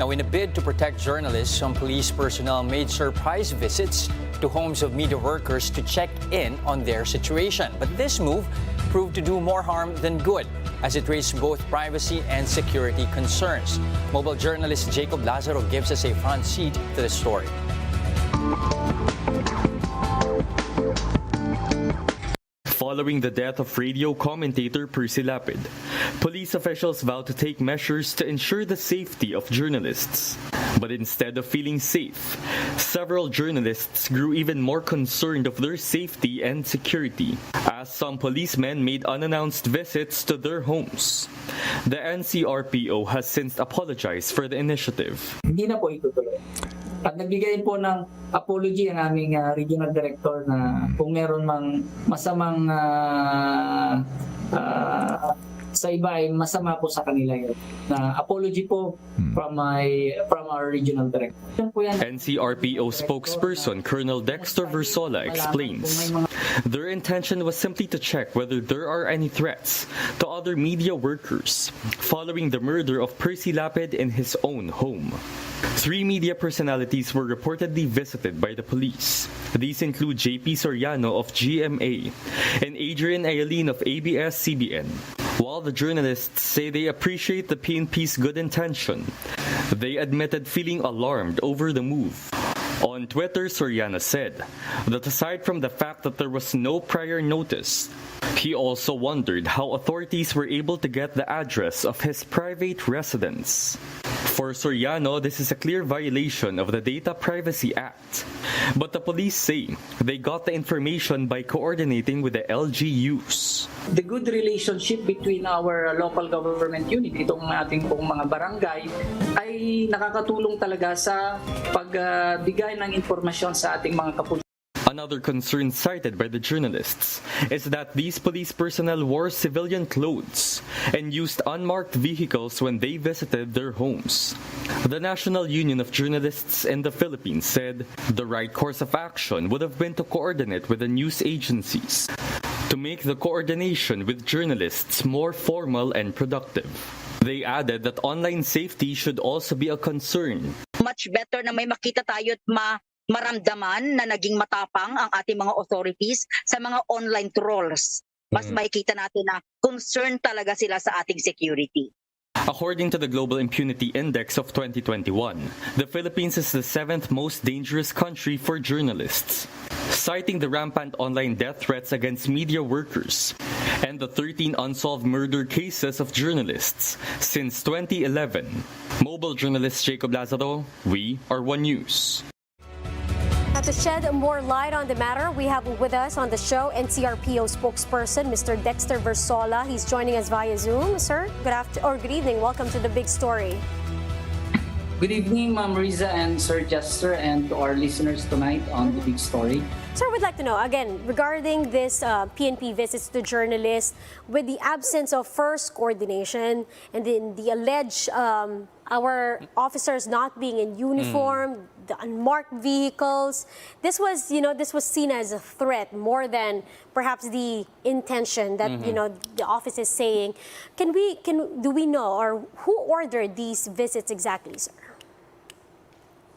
Now, in a bid to protect journalists, some police personnel made surprise visits to homes of media workers to check in on their situation. But this move proved to do more harm than good, as it raised both privacy and security concerns. Mobile journalist Jacob Lazaro gives us a front seat to the story. Following the death of radio commentator Percy Lapid, police officials vowed to take measures to ensure the safety of journalists. But instead of feeling safe, several journalists grew even more concerned of their safety and security, as some policemen made unannounced visits to their homes. The NCRPO has since apologized for the initiative. Hindi na po itutuloy. At nagbigay po ng apology ang aming regional director na kung meron mang masamang sa iba ay masama po sa kanila yun. Na apology po from our regional director. NCRPO spokesperson Colonel Dexter Versola explains, their intention was simply to check whether there are any threats to other media workers following the murder of Percy Lapid in his own home. 3 media personalities were reportedly visited by the police. These include JP Soriano of GMA and Adrian Ayalin of ABS-CBN. While the journalists say they appreciate the PNP's good intention, they admitted feeling alarmed over the move. On Twitter, Soriano said that aside from the fact that there was no prior notice, he also wondered how authorities were able to get the address of his private residence. For Soriano, this is a clear violation of the Data Privacy Act. But the police say they got the information by coordinating with the LGUs. The good relationship between our local government unit, itong ating pong mga barangay, ay nakakatulong talaga sa pagbigay ng impormasyon sa ating mga kapulisan. Another concern cited by the journalists is that these police personnel wore civilian clothes and used unmarked vehicles when they visited their homes. The National Union of Journalists in the Philippines said the right course of action would have been to coordinate with the news agencies to make the coordination with journalists more formal and productive. They added that online safety should also be a concern. Much better na may makita tayo at maramdaman na naging matapang ang ating mga authorities sa mga online trolls. Mas makikita natin na concerned talaga sila sa ating security. According to the Global Impunity Index of 2021, the Philippines is the 7th most dangerous country for journalists, citing the rampant online death threats against media workers and the 13 unsolved murder cases of journalists since 2011. Mobile journalist Jacob Lazaro, we are One News. Now, to shed more light on the matter, we have with us on the show NCRPO spokesperson, Mr. Dexter Versola. He's joining us via Zoom. Sir, good evening. Welcome to The Big Story. Good evening, Ma'am Riza and Sir Jester, and to our listeners tonight on The Big Story. Sir, we'd like to know, again, regarding this PNP visits to journalists, with the absence of first coordination and then the alleged our officers not being in uniform, the unmarked vehicles, this was seen as a threat more than perhaps the intention that the office is saying. Do we know, or who ordered these visits exactly, sir?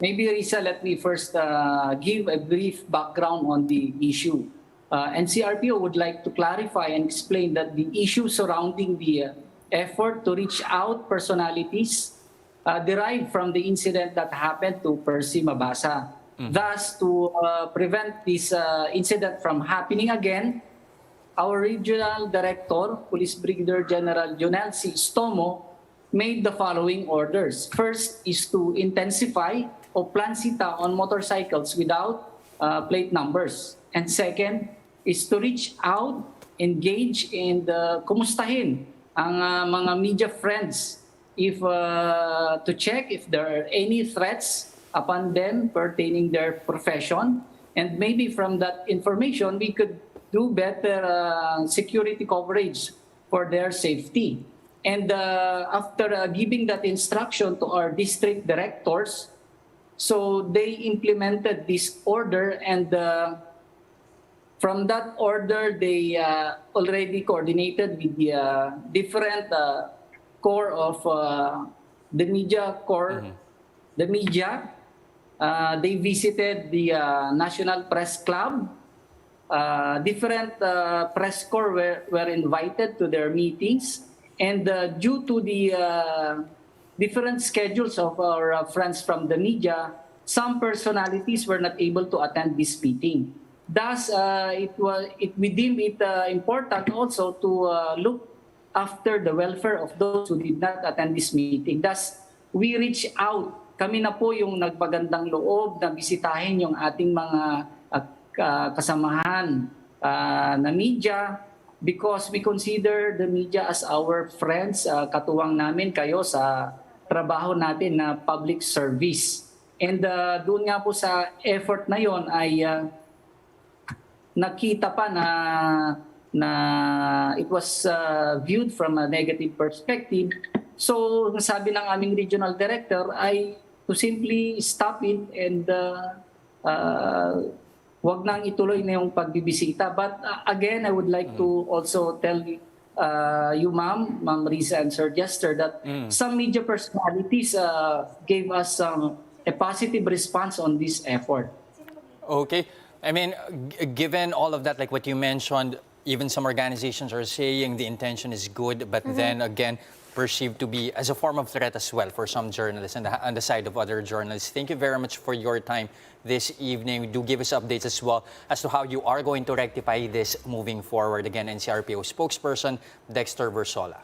Maybe, Risa, let me first give a brief background on the issue. NCRPO would like to clarify and explain that the issue surrounding the effort to reach out personalities derived from the incident that happened to Percy Mabasa. Thus, to prevent this incident from happening again, our Regional Director, Police Brigadier General Jonel C. Stomo, made the following orders. First is to intensify o plansita on motorcycles without plate numbers. And second is to reach out, engage, and kumustahin ang mga media friends to check if there are any threats upon them pertaining their profession. And maybe from that information, we could do better security coverage for their safety. And after giving that instruction to our district directors, so they implemented this order, and from that order, they already coordinated with the different core of the media core the media. They visited the National Press Club. Different press corps were invited to their meetings. And due to the different schedules of our friends from the media, some personalities were not able to attend this meeting. Thus, we deem it important also to look after the welfare of those who did not attend this meeting. Thus, we reach out. Kami na po yung nagpagandang loob na bisitahin yung ating mga kasamahan na media because we consider the media as our friends. Katuwang namin kayo sa trabaho natin na public service. And doon nga po sa effort na yon ay nakita pa na it was viewed from a negative perspective. So, sabi ng aming regional director ay to simply stop it and wag nang ituloy na yung pagbibisita. But again, I would like to also tell you, Ma'am Risa and Sir Jester, that some media personalities gave us a positive response on this effort. Okay. I mean, given all of that, like what you mentioned, even some organizations are saying the intention is good, but then again, perceived to be as a form of threat as well for some journalists and on the side of other journalists. Thank you very much for your time this evening. Do give us updates as well as to how you are going to rectify this moving forward. Again, NCRPO spokesperson Dexter Versola.